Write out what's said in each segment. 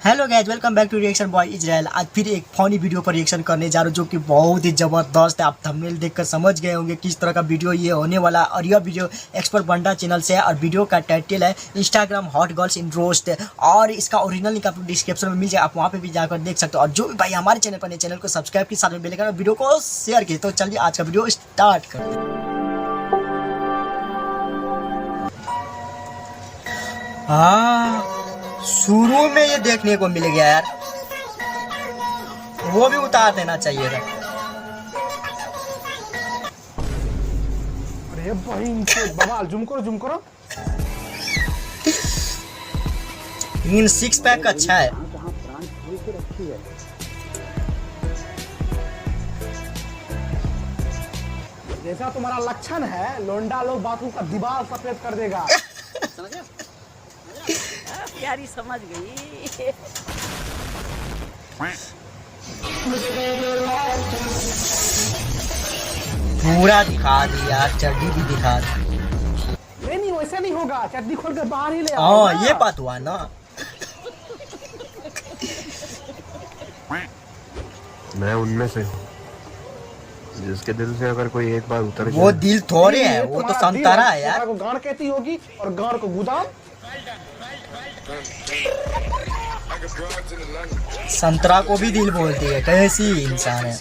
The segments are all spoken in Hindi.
Hello guys, welcome back to reaction boy Israel. आज फिर एक फनी वीडियो पर रिएक्शन करने जा रहा हूँ जो कि बहुत ही ज़बरदस्त है। आप थंबनेल देखकर समझ गए होंगे किस तरह का वीडियो ये होने वाला। और यह वीडियो एक्सपर्ट बंडा चैनल से है और वीडियो का टाइटल है Instagram hot girls in roast. और इसका ओरिजिनल लिंक आपको डिस्क्रिप्शन में मिल जाए, आप वहाँ पे भी जाकर देख सकते हो। और जो भी भाई हमारे चैनल पर नए, चैनल को सब्सक्राइब के साथ में बेल आइकन वीडियो को शेयर किए। तो चलिए आज का वीडियो स्टार्ट करते हैं। हाँ, शुरू में ये देखने को मिल गया यार, वो भी उतार देना चाहिए था। अरे भाई इनसे बवाल, जूम करो इन सिक्स पैक अच्छा है। जैसा तुम्हारा लक्षण है, लोंडा लोग बाथरूम का दीवार सफेद कर देगा। प्यारी समझ गई। पूरा दिखा दिया, चड्डी भी दिखा दी। नहीं वैसे नहीं होगा, चड्डी खोल के बाहर ही ले आओ। हाँ ये बात हुआ ना। मैं उनमें से हूँ जिसके दिल से अगर कोई एक बार उतर वो दिल थोड़े है, वो तो संतरा है यार। को गाड़ कहती होगी और गाड़ को गुदाम। संतरा को भी दिल बोलती है, कैसी इंसान है।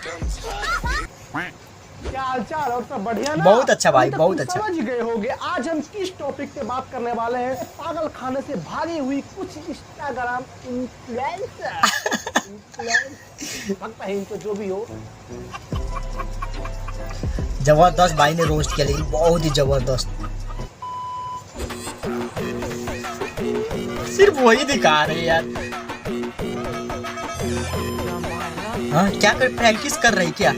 क्या हालचाल? और सब बढ़िया ना? बहुत अच्छा भाई, बहुत अच्छा। समझ गए होंगे आज हम किस टॉपिक पे बात करने वाले हैं। पागल खाने से भागी हुई कुछ इंस्टाग्राम इन्फ्लुएंसर लगता है इनको, जो भी हो। जबरदस्त भाई ने रोस्ट किया, लेकिन बहुत ही जबरदस्त। सिर्फ वही दिखा रहे यार। हाँ क्या कर, प्रैक्टिस कर रही क्या?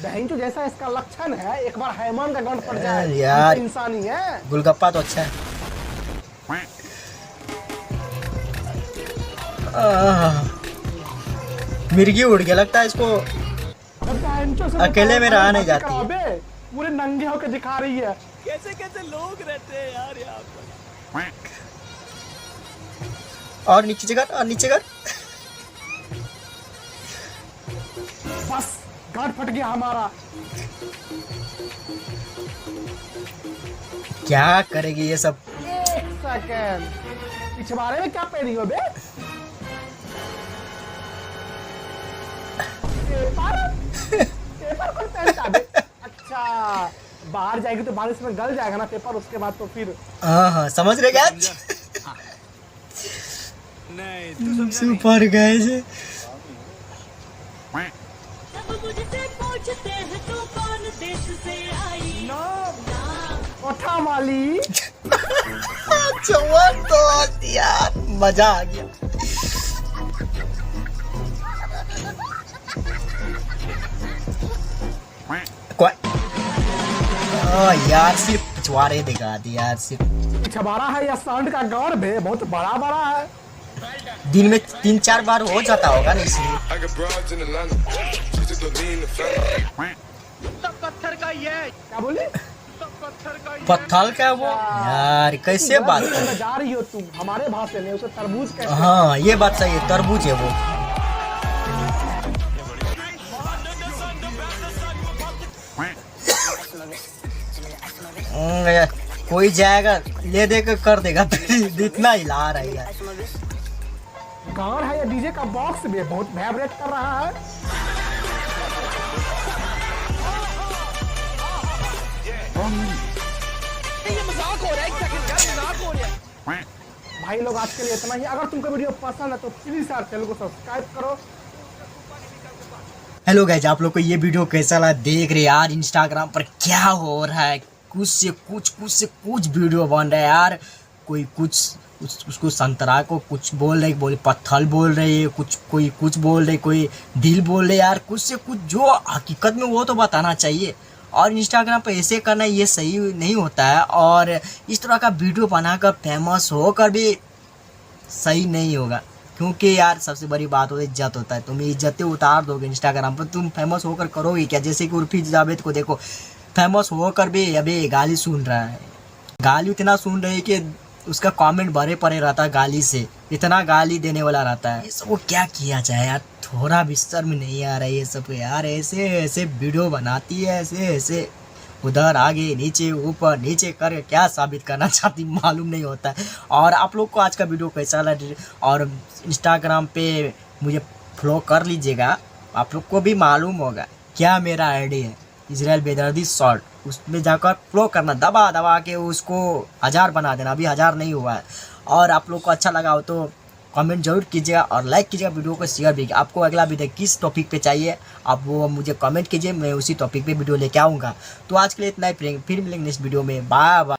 बहन जो जैसा इसका लक्षण है, एक बार हैमन का गंध पड़ जाए यार, इंसानी है। गोलगप्पा तो अच्छा है। मिर्गी उड़ गया लगता है इसको, अकेले में रहा नहीं जाती है। पूरे नंगे होकर दिखा रही है। कैसे कैसे लोग रहते हैं यार यहाँ पर। और नीचे कर, और नीचे कर। बस गांठ फट गया हमारा। क्या करेगी ये सब? एक सेकंड, पिछवाड़े में क्या पहनी हो बे? पेपर कौन पहनता बे? अच्छा, बाहर जाएगी तो बारिश में गल जाएगा ना पेपर, उसके बाद तो फिर। हाँ समझ रहे क्या? Super guys. कोठा माली। जबरदस्त यार, मजा आ गया। यार सिर्फ पिछवाड़े दिखा दी यार, सिर्फ पिछवाड़ा है या सांड का गौर भी बहुत बड़ा बड़ा है। दिन में 3-4 बार हो जाता होगा ना, इसलिए। पत्थर का ये क्या बोली? पत्थर का वो यार, कैसे बात कर जा रही हो तुम? हमारे भाषा में उसे तरबूज कहते हैं। हाँ ये बात सही है, तरबूज है वो। कोई जाएगा ले देकर कर देगा। इतना हिला रहा है यार। गान है या डीजे का बॉक्स भी बहुत वाइब्रेट कर रहा है। ये मजाक हो रहा है, एक सेकंड यार, मजाक हो रहा है। भाई लोग आज के लिए इतना ही। अगर तुमको वीडियो पसंद है तो प्लीज यार चैनल को सब्सक्राइब करो। हेलो गाइस, आप लोग को ये वीडियो कैसा लगा? देख रहे यार इंस्टाग्राम पर क्या हो रहा है, कुछ से कुछ वीडियो बन रहा है यार। कोई उसको संतरा को कुछ बोल रहे, पत्थर बोल रहे, कोई कुछ बोल रहे, कोई दिल बोल रहे यार। कुछ से कुछ जो हकीकत में वो तो बताना चाहिए। और इंस्टाग्राम पर ऐसे करना ये सही नहीं होता है। और इस तरह का वीडियो बनाकर फेमस होकर भी सही नहीं होगा, क्योंकि यार सबसे बड़ी बात होती है इज्जत होता है। तुम इज्जतें उतार दोगे इंस्टाग्राम पर, तुम फेमस होकर करोगे क्या? जैसे कि उर्फी जावेद को देखो, फेमस होकर भी अभी गाली सुन रहा है। गाली इतना सुन रहे कि उसका कमेंट भरे पड़े रहता है गाली से, इतना गाली देने वाला रहता है। ये सब वो क्या किया जाए यार, थोड़ा भी शर्म नहीं आ रहा है ये सब यार। ऐसे ऐसे वीडियो बनाती है, ऐसे ऐसे उधर आगे नीचे ऊपर नीचे करके क्या साबित करना चाहती मालूम नहीं होता है। और आप लोग को आज का वीडियो कैसा लगा, और इंस्टाग्राम पे मुझे फॉलो कर लीजिएगा, आप लोग को भी मालूम होगा क्या मेरा आईडी है, इजराइल बेदर्दी शॉर्ट। उसमें जाकर फॉलो करना, दबा दबा के उसको 1000 बना देना, अभी 1000 नहीं हुआ है। और आप लोग को अच्छा लगा हो तो कमेंट जरूर कीजिएगा और लाइक कीजिएगा, वीडियो को शेयर भी। आपको अगला वीडियो किस टॉपिक पे चाहिए आप वो मुझे कमेंट कीजिए, मैं उसी टॉपिक पे वीडियो लेके आऊँगा। तो आज के लिए इतना ही, फिर मिलेंगे नेक्स्ट वीडियो में। Bye bye.